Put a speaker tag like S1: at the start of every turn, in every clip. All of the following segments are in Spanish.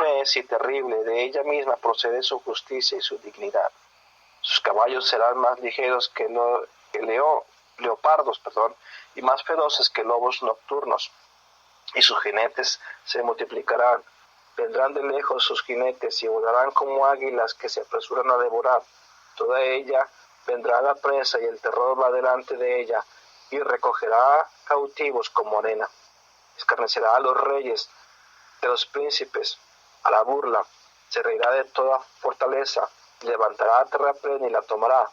S1: enorme es y terrible, de ella misma procede su justicia y su dignidad. Sus caballos serán más ligeros que leopardos, y más feroces que lobos nocturnos, y sus jinetes se multiplicarán. Vendrán de lejos sus jinetes y volarán como águilas que se apresuran a devorar. Toda ella vendrá a la presa y el terror va delante de ella, y recogerá cautivos como arena. Escarnecerá a los reyes de los príncipes, a la burla, se reirá de toda fortaleza, levantará a terraplén y la tomará.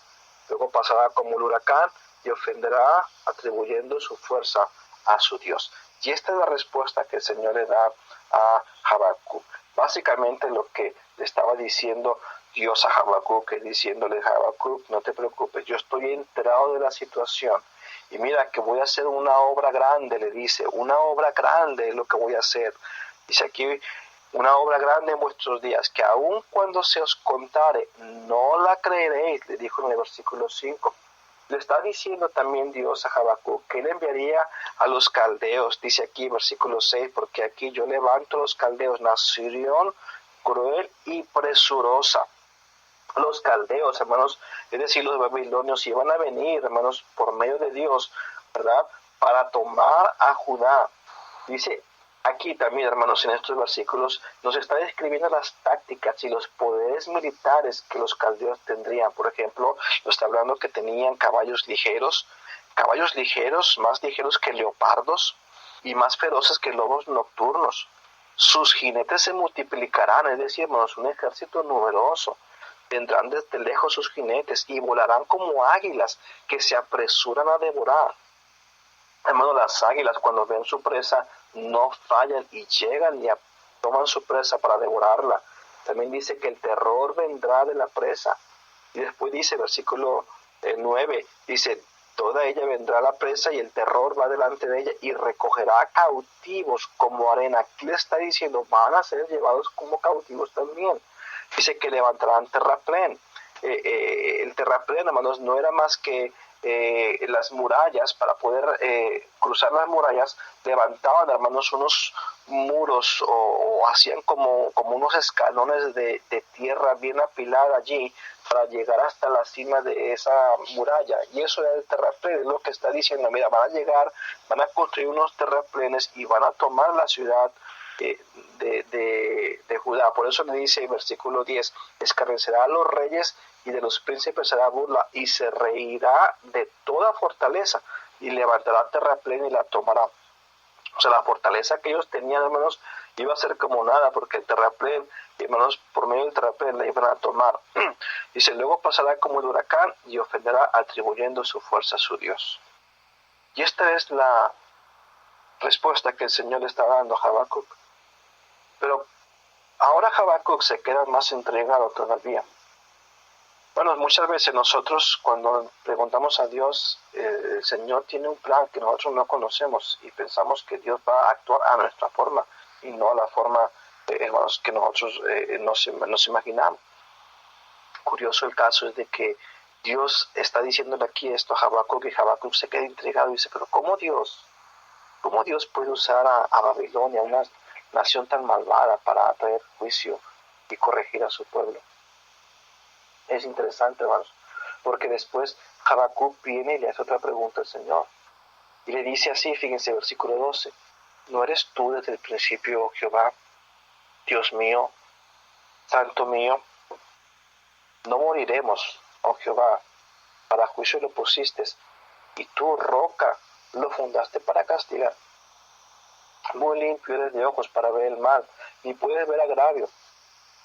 S1: Luego pasará como un huracán y ofenderá atribuyendo su fuerza a su Dios. Y esta es la respuesta que el Señor le da a Habacuc. Básicamente lo que le estaba diciendo Dios a Habacuc es diciéndole: Habacuc, no te preocupes, yo estoy enterado de la situación. Y mira que voy a hacer una obra grande, le dice, una obra grande es lo que voy a hacer. Dice aquí, una obra grande en vuestros días, que aun cuando se os contare, no la creeréis, le dijo en el versículo 5. Le está diciendo también Dios a Habacuc que él enviaría a los caldeos, dice aquí versículo 6, porque aquí yo levanto a los caldeos, nación cruel y presurosa. Los caldeos, hermanos, es decir, los babilonios, iban a venir, hermanos, por medio de Dios, ¿verdad?, para tomar a Judá. Dice aquí también, hermanos, en estos versículos, nos está describiendo las tácticas y los poderes militares que los caldeos tendrían. Por ejemplo, nos está hablando que tenían caballos ligeros, más ligeros que leopardos y más feroces que lobos nocturnos. Sus jinetes se multiplicarán, es decir, hermanos, un ejército numeroso. Vendrán desde lejos sus jinetes y volarán como águilas que se apresuran a devorar. Hermano, las águilas cuando ven su presa no fallan y llegan y toman su presa para devorarla. También dice que el terror vendrá de la presa. Y después dice, versículo 9, dice, toda ella vendrá a la presa y el terror va delante de ella y recogerá cautivos como arena. Aquí le está diciendo, van a ser llevados como cautivos también. Dice que levantarán terraplén. El terraplén, hermanos, no era más que las murallas. Para poder cruzar las murallas, levantaban, hermanos, unos muros o hacían como unos escalones de tierra bien apilada allí para llegar hasta la cima de esa muralla. Y eso era el terraplén, es lo que está diciendo. Mira, van a llegar, van a construir unos terraplenes y van a tomar la ciudad de Judá. Por eso le dice en versículo 10, escarnecerá a los reyes y de los príncipes será burla y se reirá de toda fortaleza y levantará terraplén y la tomará. O sea, la fortaleza que ellos tenían, hermanos, iba a ser como nada, porque el terraplén, hermanos, por medio del terraplén la iban a tomar. Dice, luego pasará como el huracán y ofenderá atribuyendo su fuerza a su Dios. Y esta es la respuesta que el Señor le está dando a Habacuc. Pero ahora Habacuc se queda más entregado todavía. Bueno, muchas veces nosotros cuando preguntamos a Dios, el Señor tiene un plan que nosotros no conocemos y pensamos que Dios va a actuar a nuestra forma y no a la forma, hermanos, que nosotros nos imaginamos. Curioso el caso es de que Dios está diciéndole aquí esto a Habacuc y Habacuc se queda intrigado y dice, pero ¿cómo Dios puede usar a Babilonia, una nación tan malvada, para traer juicio y corregir a su pueblo? Es interesante, hermanos, porque después Habacuc viene y le hace otra pregunta al Señor. Y le dice así, fíjense, versículo 12, ¿no eres tú desde el principio, Jehová, Dios mío, Santo mío? No moriremos, oh Jehová, para juicio lo pusiste, y tú, roca, lo fundaste para castigar. Muy limpio eres de ojos para ver el mal, ni puedes ver agravio.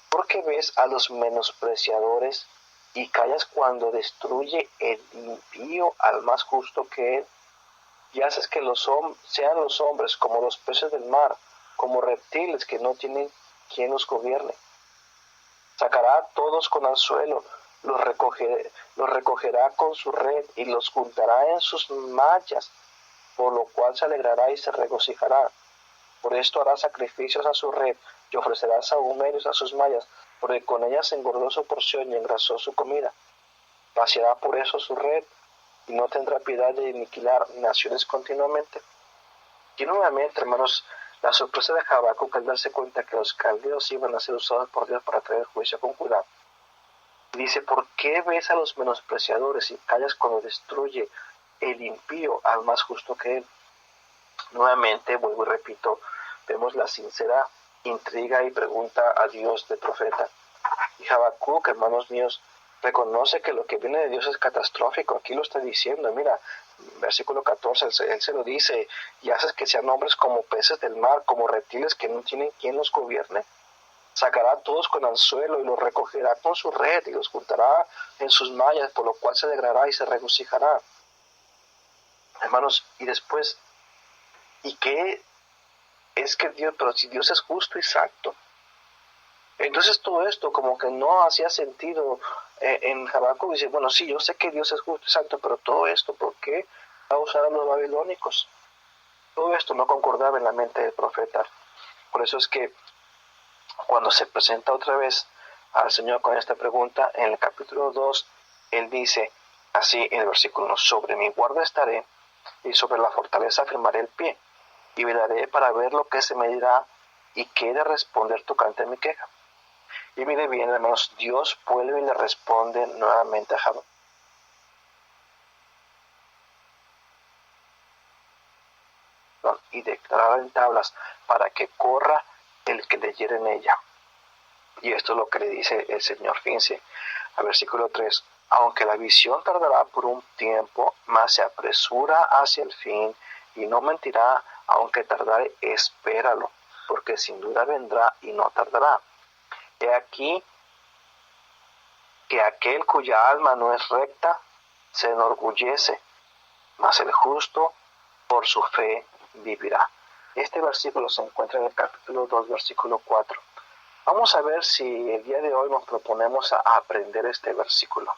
S1: Porque ves a los menospreciadores y callas cuando destruye el impío al más justo que él, y haces que sean los hombres como los peces del mar, como reptiles que no tienen quien los gobierne. Sacará a todos con anzuelo, los recogerá con su red y los juntará en sus mallas, por lo cual se alegrará y se regocijará. Por esto hará sacrificios a su red y ofrecerá sahumerios a sus mallas, porque con ellas engordó su porción y engrasó su comida. Vaciará por eso su red y no tendrá piedad de aniquilar naciones continuamente. Y nuevamente, hermanos, La sorpresa de Habacuc al darse cuenta que los caldeos iban a ser usados por Dios para traer juicio con Judá. Dice, ¿por qué ves a los menospreciadores y callas cuando destruye el impío al más justo que él? Nuevamente, vuelvo y repito, vemos la sincera intriga y pregunta a Dios del profeta. Y Habacuc, hermanos míos, reconoce que lo que viene de Dios es catastrófico. Aquí lo está diciendo, mira, versículo 14, él se lo dice, y haces que sean hombres como peces del mar, como reptiles que no tienen quien los gobierne. Sacará a todos con anzuelo y los recogerá con su red y los juntará en sus mallas, por lo cual se alegrará y se regocijará. Hermanos, y después, ¿y qué es que Dios? Pero si Dios es justo y santo. Entonces todo esto como que no hacía sentido en Habacuc. Dice, bueno, sí, yo sé que Dios es justo y santo, pero todo esto, ¿por qué va a usar a los babilónicos? Todo esto no concordaba en la mente del profeta. Por eso es que cuando se presenta otra vez al Señor con esta pregunta, en el capítulo 2, Él dice así en el versículo 1, sobre mi guarda estaré y sobre la fortaleza afirmaré el pie y velaré para ver lo que se me dirá y qué he de responder tocante a mi queja. Y mire bien, hermanos, Dios vuelve y le responde nuevamente a Habacuc. Y declarar en tablas para que corra el que leyere en ella. Y esto es lo que le dice el Señor. Fíjense, al versículo 3, aunque la visión tardará por un tiempo, mas se apresura hacia el fin y no mentirá, aunque tardare, espéralo, porque sin duda vendrá y no tardará. He aquí que aquel cuya alma no es recta se enorgullece, mas el justo por su fe vivirá. Este versículo se encuentra en el capítulo 2, versículo 4. Vamos a ver si el día de hoy nos proponemos a aprender este versículo.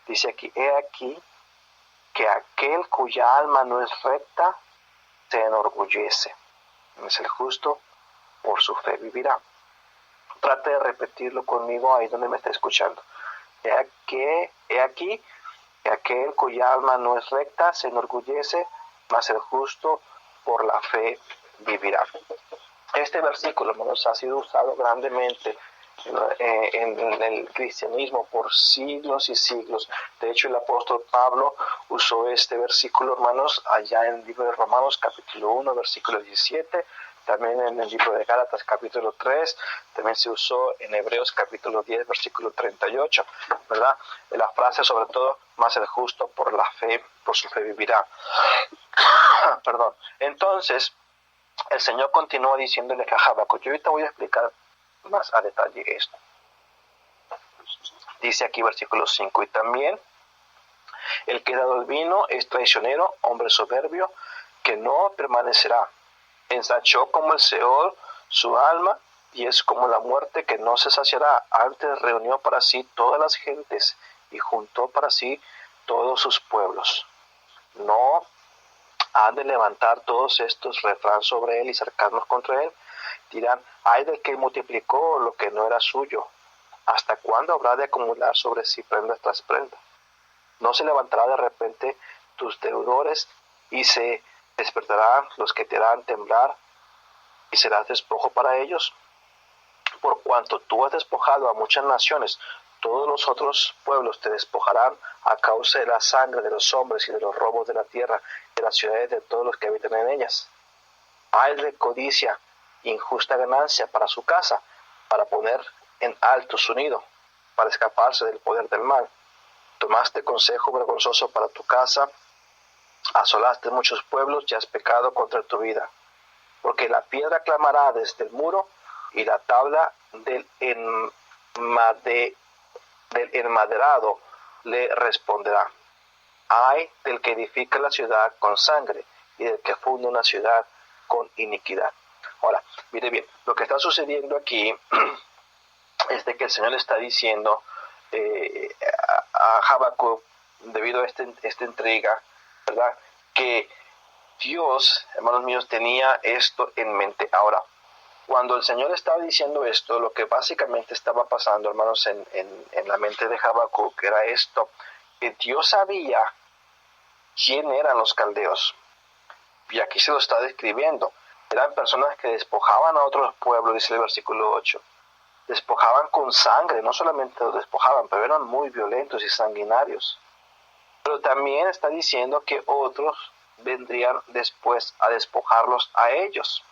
S1: Dice aquí, he aquí que aquel cuya alma no es recta se enorgullece, mas el justo por su fe vivirá. Trate de repetirlo conmigo ahí donde me está escuchando. He aquí que aquel cuya alma no es recta se enorgullece, mas el justo por la fe vivirá. Este versículo, hermanos, ha sido usado grandemente en el cristianismo por siglos y siglos. De hecho, el apóstol Pablo usó este versículo, hermanos, allá en el libro de Romanos, capítulo 1, versículo 17, también en el libro de Gálatas, capítulo 3, también se usó en Hebreos, capítulo 10, versículo 38, ¿verdad? La frase, sobre todo, más el justo por la fe, por su fe vivirá. Perdón. Entonces, el Señor continúa diciéndole a Habacuc, yo ahorita voy a explicar más a detalle esto. Dice aquí versículo 5, y también el que ha dado el vino es traicionero, hombre soberbio, que no permanecerá. Ensanchó como el Seol su alma, y es como la muerte que no se saciará. Antes reunió para sí todas las gentes, y juntó para sí todos sus pueblos. No han de levantar todos estos refrán sobre él y cercarnos contra él. Dirán, ay del que multiplicó lo que no era suyo. ¿Hasta cuándo habrá de acumular sobre sí prenda tras prenda? ¿No se levantará de repente tus deudores y se despertarán los que te harán temblar y serás despojo para ellos? Por cuanto tú has despojado a muchas naciones, todos los otros pueblos te despojarán a causa de la sangre de los hombres y de los robos de la tierra, de las ciudades de todos los que habitan en ellas. Hay de codicia, injusta ganancia para su casa, para poner en alto su nido, para escaparse del poder del mal. Tomaste consejo vergonzoso para tu casa, asolaste muchos pueblos y has pecado contra tu vida. Porque la piedra clamará desde el muro y la tabla del enmaderado le responderá. Ay del que edifica la ciudad con sangre y del que funda una ciudad con iniquidad. Ahora, mire bien, lo que está sucediendo aquí es de que el Señor le está diciendo a Habacuc, debido a esta intriga, ¿verdad?, que Dios, hermanos míos, tenía esto en mente. Ahora, cuando el Señor estaba diciendo esto, lo que básicamente estaba pasando, hermanos, en la mente de Habacuc, era esto, que Dios sabía quién eran los caldeos. Y aquí se lo está describiendo. Eran personas que despojaban a otros pueblos, dice el versículo 8. Despojaban con sangre, no solamente los despojaban, pero eran muy violentos y sanguinarios. Pero también está diciendo que otros vendrían después a despojarlos a ellos.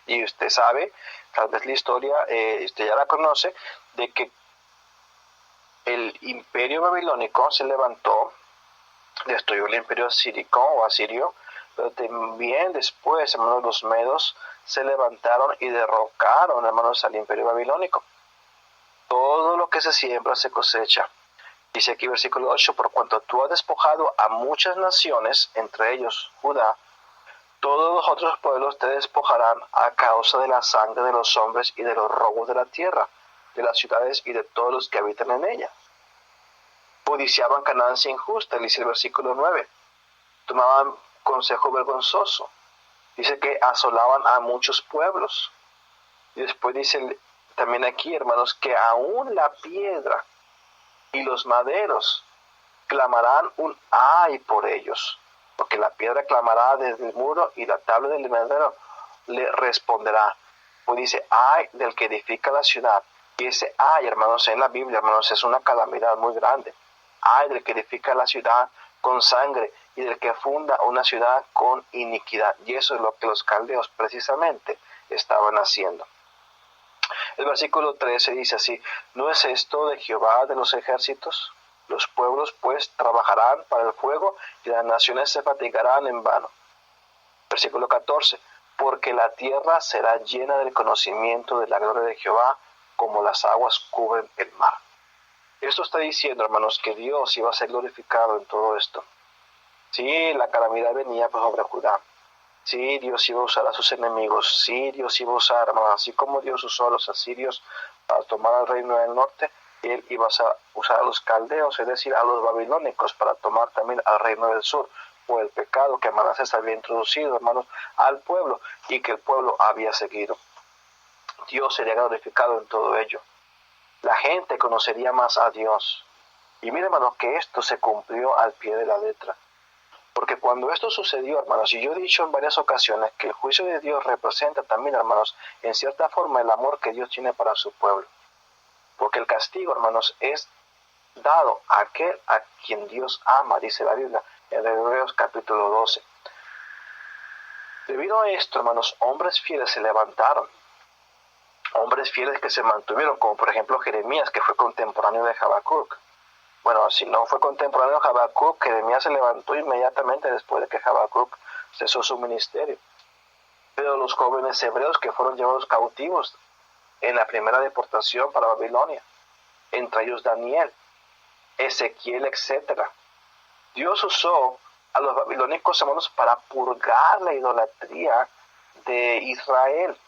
S1: Y usted sabe, tal vez la historia, usted ya la conoce, de que el imperio babilónico se levantó, destruyó el imperio asírico o asirio, pero también después, hermanos, los medos se levantaron y derrocaron, hermanos, al imperio babilónico. Todo lo que se siembra se cosecha. Dice aquí versículo 8, por cuanto tú has despojado a muchas naciones, entre ellos Judá, todos los otros pueblos te despojarán a causa de la sangre de los hombres y de los robos de la tierra, de las ciudades y de todos los que habitan en ella. Codiciaban ganancia injusta, dice el versículo 9. Tomaban consejo vergonzoso. Dice que asolaban a muchos pueblos. Y después dice también aquí, hermanos, que aún la piedra y los maderos clamarán un ay por ellos, porque la piedra clamará desde el muro y la tabla del madero le responderá. Pues dice, ay del que edifica la ciudad. Y ese ay, hermanos, en la Biblia, hermanos, es una calamidad muy grande. Ay del que edifica la ciudad con sangre y del que funda una ciudad con iniquidad. Y eso es lo que los caldeos precisamente estaban haciendo. El versículo 13 dice así, ¿no es esto de Jehová de los ejércitos? Los pueblos pues trabajarán para el fuego y las naciones se fatigarán en vano. Versículo 14, porque la tierra será llena del conocimiento de la gloria de Jehová, como las aguas cubren el mar. Esto está diciendo, hermanos, que Dios iba a ser glorificado en todo esto. Sí, la calamidad venía pues sobre Judá. Sí, Dios iba a usar a sus enemigos. Sí, Dios iba a usar, hermanos, así como Dios usó a los asirios para tomar el reino del norte, Él iba a usar a los caldeos, es decir, a los babilónicos, para tomar también al reino del sur, por el pecado que Manasés había introducido, hermanos, al pueblo, y que el pueblo había seguido. Dios sería glorificado en todo ello. La gente conocería más a Dios. Y miren, hermanos, que esto se cumplió al pie de la letra. Porque cuando esto sucedió, hermanos, y yo he dicho en varias ocasiones que el juicio de Dios representa también, hermanos, en cierta forma el amor que Dios tiene para su pueblo. Porque el castigo, hermanos, es dado a aquel a quien Dios ama, dice la Biblia en Hebreos capítulo 12. Debido a esto, hermanos, hombres fieles se levantaron. Hombres fieles que se mantuvieron, como por ejemplo Jeremías, que fue contemporáneo de Habacuc. Bueno, si no fue contemporáneo de Habacuc, Jeremías se levantó inmediatamente después de que Habacuc cesó su ministerio. Pero los jóvenes hebreos que fueron llevados cautivos en la primera deportación para Babilonia, entre ellos Daniel, Ezequiel, etc. Dios usó a los babilónicos, hermanos, para purgar la idolatría de Israel.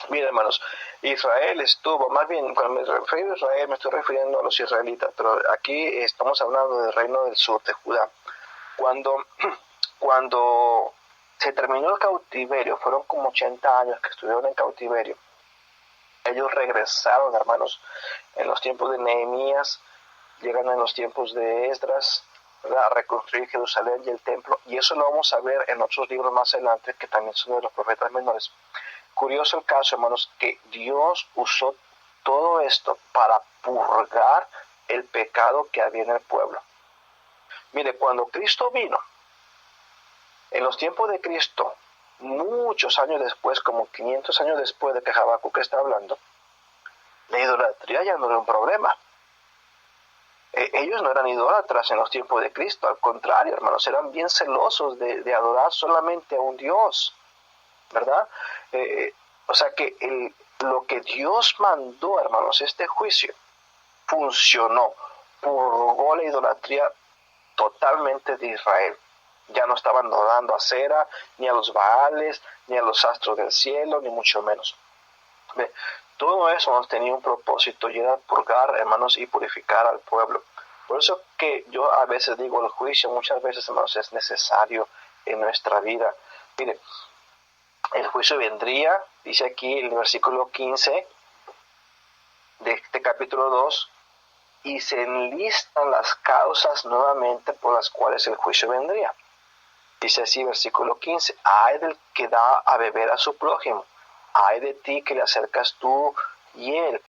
S1: Miren, hermanos, Israel estuvo, más bien, cuando me refiero a Israel, me estoy refiriendo a los israelitas, pero aquí estamos hablando del reino del sur, de Judá. Cuando se terminó el cautiverio, fueron como 80 años que estuvieron en cautiverio. Ellos regresaron, hermanos, en los tiempos de Nehemías, llegan en los tiempos de Esdras, ¿verdad?, a reconstruir Jerusalén y el templo, y eso lo vamos a ver en otros libros más adelante, que también son de los profetas menores. Curioso el caso, hermanos, que Dios usó todo esto para purgar el pecado que había en el pueblo. Mire, cuando Cristo vino, en los tiempos de Cristo, muchos años después, como 500 años después de que Habacuc está hablando, la idolatría ya no era un problema. Ellos no eran idólatras en los tiempos de Cristo, al contrario, hermanos, eran bien celosos de adorar solamente a un Dios, ¿verdad? O sea que lo que Dios mandó, hermanos, este juicio, funcionó, purgó la idolatría totalmente de Israel. Ya no estaban adorando a Cera, ni a los Baales, ni a los astros del cielo, ni mucho menos. Todo eso tenía un propósito, y era purgar, hermanos, y purificar al pueblo. Por eso que yo a veces digo, el juicio muchas veces, hermanos, es necesario en nuestra vida. Mire, el juicio vendría, dice aquí en el versículo 15 de este capítulo 2, y se enlistan las causas nuevamente por las cuales el juicio vendría. Dice así, versículo 15, ay del que da a beber a su prójimo, ay de ti que le acercas tú y él